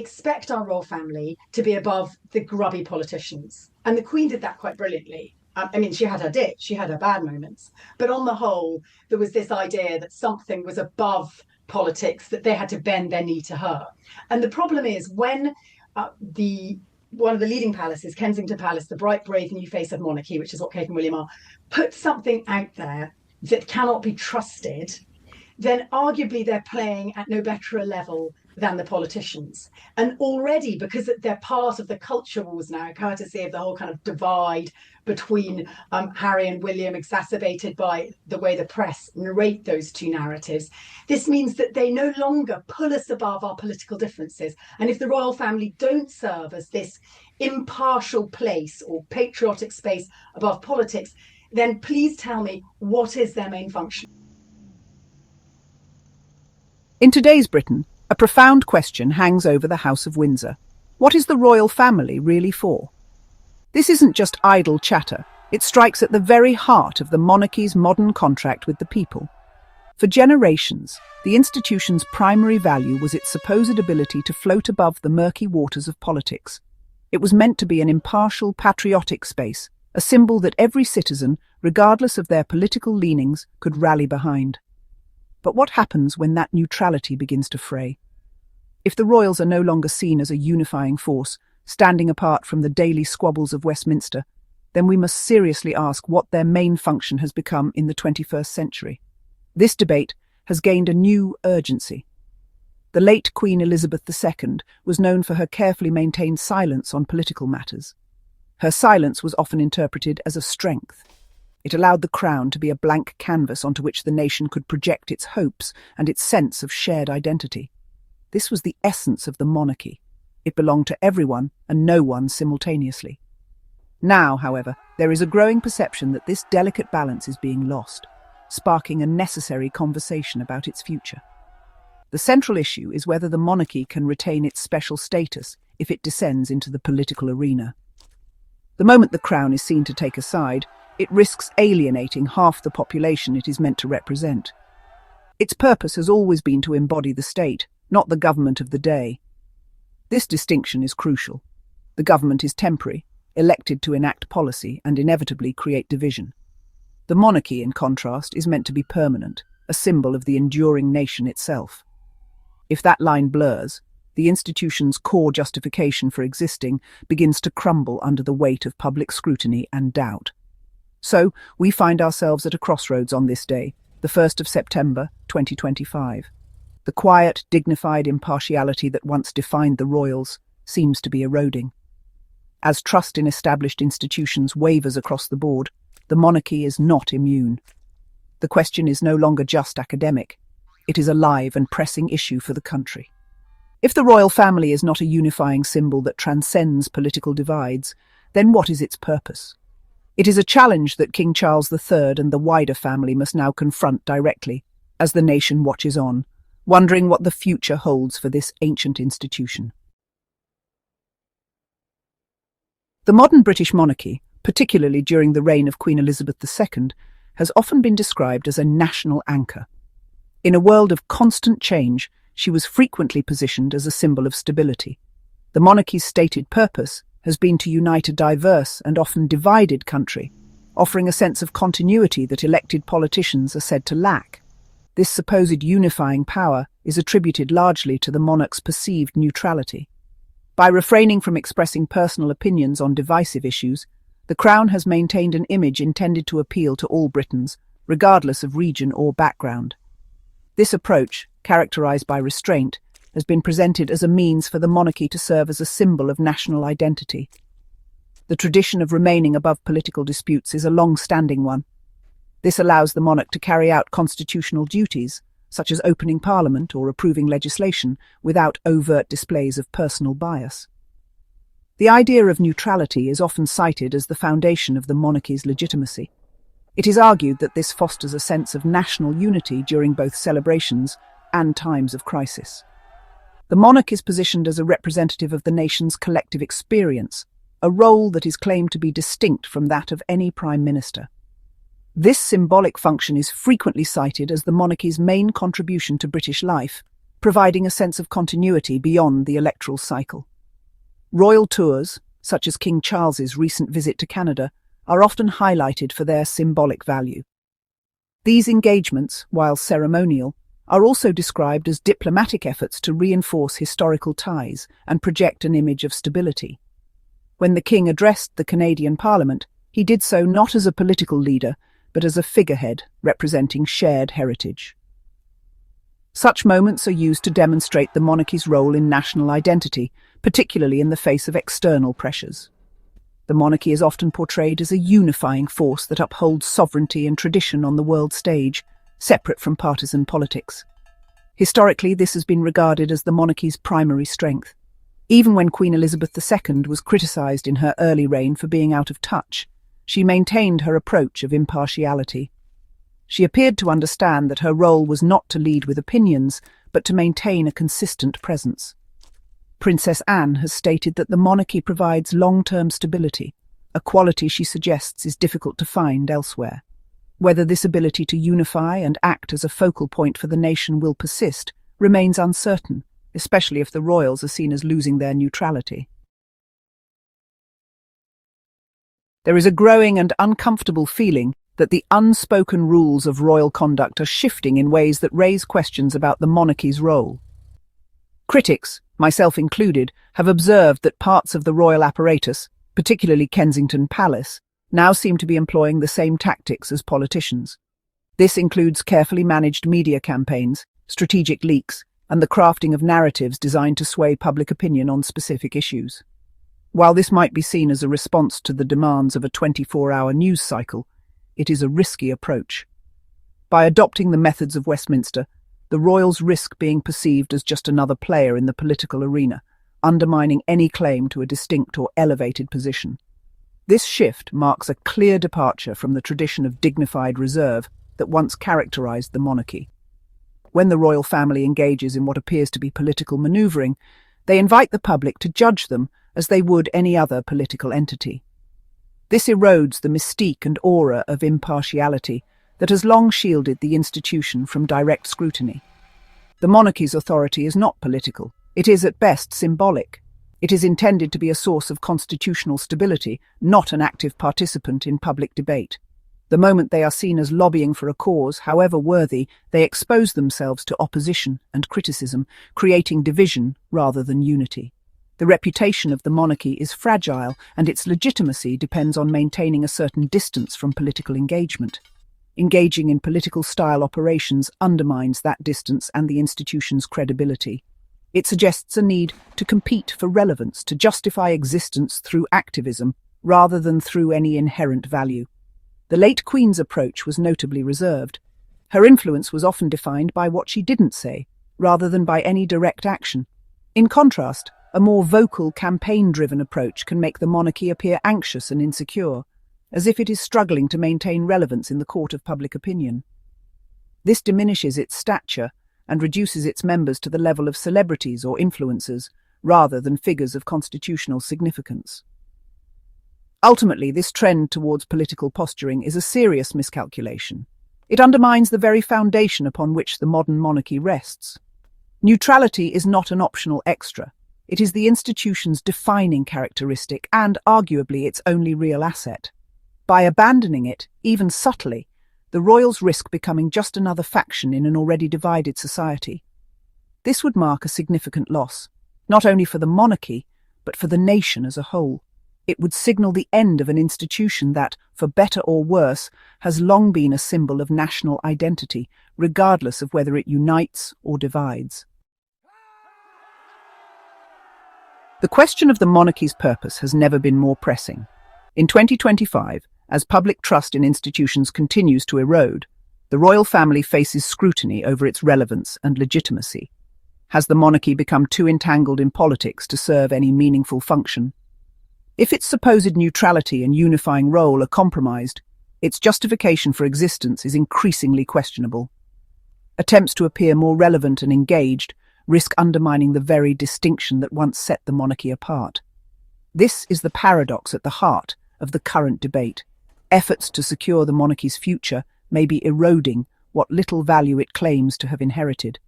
expect our royal family to be above the grubby politicians. And the Queen did that quite brilliantly. I mean, she had her bad moments. But on the whole, there was this idea that something was above politics, that they had to bend their knee to her. And the problem is when one of the leading palaces, Kensington Palace, the bright, brave new face of monarchy, which is what Kate and William are, put something out there that cannot be trusted, then arguably they're playing at no better a level than the politicians. And already, because they're part of the culture wars now, courtesy of the whole kind of divide between Harry and William, exacerbated by the way the press narrate those two narratives, this means that they no longer pull us above our political differences. And if the royal family don't serve as this impartial place or patriotic space above politics, then please tell me, what is their main function? In today's Britain, a profound question hangs over the House of Windsor. What is the royal family really for? This isn't just idle chatter. It strikes at the very heart of the monarchy's modern contract with the people. For generations, the institution's primary value was its supposed ability to float above the murky waters of politics. It was meant to be an impartial, patriotic space, a symbol that every citizen, regardless of their political leanings, could rally behind. But what happens when that neutrality begins to fray? If the royals are no longer seen as a unifying force, standing apart from the daily squabbles of Westminster, then we must seriously ask what their main function has become in the 21st century. This debate has gained a new urgency. The late Queen Elizabeth II was known for her carefully maintained silence on political matters. Her silence was often interpreted as a strength. It allowed the crown to be a blank canvas onto which the nation could project its hopes and its sense of shared identity. This was the essence of the monarchy. It belonged to everyone and no one simultaneously. Now, however, there is a growing perception that this delicate balance is being lost, sparking a necessary conversation about its future. The central issue is whether the monarchy can retain its special status if it descends into the political arena. The moment the crown is seen to take a side, it risks alienating half the population it is meant to represent. Its purpose has always been to embody the state, not the government of the day. This distinction is crucial. The government is temporary, elected to enact policy and inevitably create division. The monarchy, in contrast, is meant to be permanent, a symbol of the enduring nation itself. If that line blurs, the institution's core justification for existing begins to crumble under the weight of public scrutiny and doubt. So, we find ourselves at a crossroads on this day, the 1st of September, 2025. The quiet, dignified impartiality that once defined the royals seems to be eroding. As trust in established institutions wavers across the board, the monarchy is not immune. The question is no longer just academic. It is a live and pressing issue for the country. If the royal family is not a unifying symbol that transcends political divides, then what is its purpose? It is a challenge that King Charles III and the wider family must now confront directly, as the nation watches on, wondering what the future holds for this ancient institution. The modern British monarchy, particularly during the reign of Queen Elizabeth II, has often been described as a national anchor. In a world of constant change, she was frequently positioned as a symbol of stability. The monarchy's stated purpose has been to unite a diverse and often divided country, offering a sense of continuity that elected politicians are said to lack. This supposed unifying power is attributed largely to the monarch's perceived neutrality. By refraining from expressing personal opinions on divisive issues, the Crown has maintained an image intended to appeal to all Britons, regardless of region or background. This approach, characterised by restraint, has been presented as a means for the monarchy to serve as a symbol of national identity. The tradition of remaining above political disputes is a long-standing one. This allows the monarch to carry out constitutional duties, such as opening Parliament or approving legislation, without overt displays of personal bias. The idea of neutrality is often cited as the foundation of the monarchy's legitimacy. It is argued that this fosters a sense of national unity during both celebrations and times of crisis. The monarch is positioned as a representative of the nation's collective experience, a role that is claimed to be distinct from that of any prime minister. This symbolic function is frequently cited as the monarchy's main contribution to British life, providing a sense of continuity beyond the electoral cycle. Royal tours, such as King Charles's recent visit to Canada, are often highlighted for their symbolic value. These engagements, while ceremonial, are also described as diplomatic efforts to reinforce historical ties and project an image of stability. When the King addressed the Canadian Parliament, he did so not as a political leader, but as a figurehead representing shared heritage. Such moments are used to demonstrate the monarchy's role in national identity, particularly in the face of external pressures. The monarchy is often portrayed as a unifying force that upholds sovereignty and tradition on the world stage, separate from partisan politics. Historically, this has been regarded as the monarchy's primary strength. Even when Queen Elizabeth II was criticised in her early reign for being out of touch, she maintained her approach of impartiality. She appeared to understand that her role was not to lead with opinions, but to maintain a consistent presence. Princess Anne has stated that the monarchy provides long-term stability, a quality she suggests is difficult to find elsewhere. Whether this ability to unify and act as a focal point for the nation will persist remains uncertain, especially if the royals are seen as losing their neutrality. There is a growing and uncomfortable feeling that the unspoken rules of royal conduct are shifting in ways that raise questions about the monarchy's role. Critics, myself included, have observed that parts of the royal apparatus, particularly Kensington Palace, now seem to be employing the same tactics as politicians. This includes carefully managed media campaigns, strategic leaks, and the crafting of narratives designed to sway public opinion on specific issues. While this might be seen as a response to the demands of a 24-hour news cycle, it is a risky approach. By adopting the methods of Westminster, the royals risk being perceived as just another player in the political arena, undermining any claim to a distinct or elevated position. This shift marks a clear departure from the tradition of dignified reserve that once characterized the monarchy. When the royal family engages in what appears to be political maneuvering, they invite the public to judge them as they would any other political entity. This erodes the mystique and aura of impartiality that has long shielded the institution from direct scrutiny. The monarchy's authority is not political. It is at best symbolic. It is intended to be a source of constitutional stability, not an active participant in public debate. The moment they are seen as lobbying for a cause, however worthy, they expose themselves to opposition and criticism, creating division rather than unity. The reputation of the monarchy is fragile, and its legitimacy depends on maintaining a certain distance from political engagement. Engaging in political-style operations undermines that distance and the institution's credibility. It suggests a need to compete for relevance, to justify existence through activism, rather than through any inherent value. The late Queen's approach was notably reserved. Her influence was often defined by what she didn't say, rather than by any direct action. In contrast, a more vocal, campaign-driven approach can make the monarchy appear anxious and insecure, as if it is struggling to maintain relevance in the court of public opinion. This diminishes its stature and reduces its members to the level of celebrities or influencers, rather than figures of constitutional significance. Ultimately, this trend towards political posturing is a serious miscalculation. It undermines the very foundation upon which the modern monarchy rests. Neutrality is not an optional extra. It is the institution's defining characteristic and, arguably, its only real asset. By abandoning it, even subtly, the royals risk becoming just another faction in an already divided society. This would mark a significant loss, not only for the monarchy, but for the nation as a whole. It would signal the end of an institution that, for better or worse, has long been a symbol of national identity, regardless of whether it unites or divides. The question of the monarchy's purpose has never been more pressing. In 2025, as public trust in institutions continues to erode, the royal family faces scrutiny over its relevance and legitimacy. Has the monarchy become too entangled in politics to serve any meaningful function? If its supposed neutrality and unifying role are compromised, its justification for existence is increasingly questionable. Attempts to appear more relevant and engaged risk undermining the very distinction that once set the monarchy apart. This is the paradox at the heart of the current debate. Efforts to secure the monarchy's future may be eroding what little value it claims to have inherited.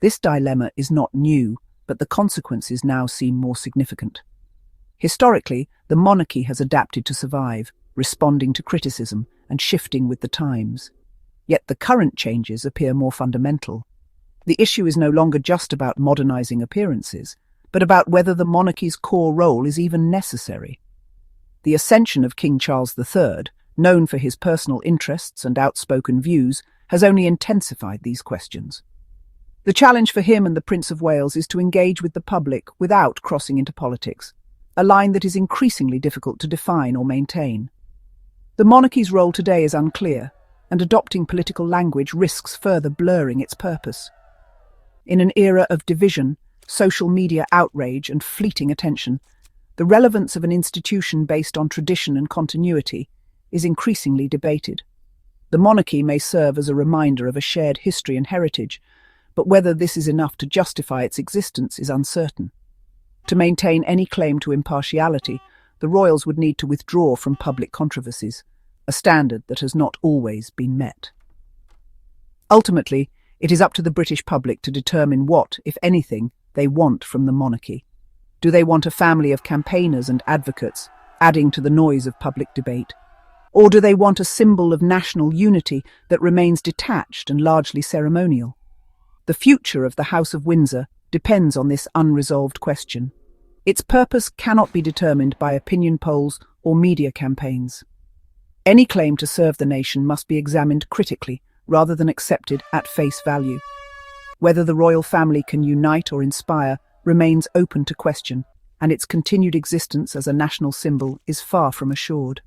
This dilemma is not new, but the consequences now seem more significant. Historically, the monarchy has adapted to survive, responding to criticism and shifting with the times. Yet the current changes appear more fundamental. The issue is no longer just about modernizing appearances, but about whether the monarchy's core role is even necessary. The ascension of King Charles III, known for his personal interests and outspoken views, has only intensified these questions. The challenge for him and the Prince of Wales is to engage with the public without crossing into politics, a line that is increasingly difficult to define or maintain. The monarchy's role today is unclear, and adopting political language risks further blurring its purpose. In an era of division, social media outrage and fleeting attention, the relevance of an institution based on tradition and continuity is increasingly debated. The monarchy may serve as a reminder of a shared history and heritage, but whether this is enough to justify its existence is uncertain. To maintain any claim to impartiality, the royals would need to withdraw from public controversies, a standard that has not always been met. Ultimately, it is up to the British public to determine what, if anything, they want from the monarchy. Do they want a family of campaigners and advocates, adding to the noise of public debate? Or do they want a symbol of national unity that remains detached and largely ceremonial? The future of the House of Windsor depends on this unresolved question. Its purpose cannot be determined by opinion polls or media campaigns. Any claim to serve the nation must be examined critically, rather than accepted at face value. Whether the royal family can unite or inspire remains open to question, and its continued existence as a national symbol is far from assured.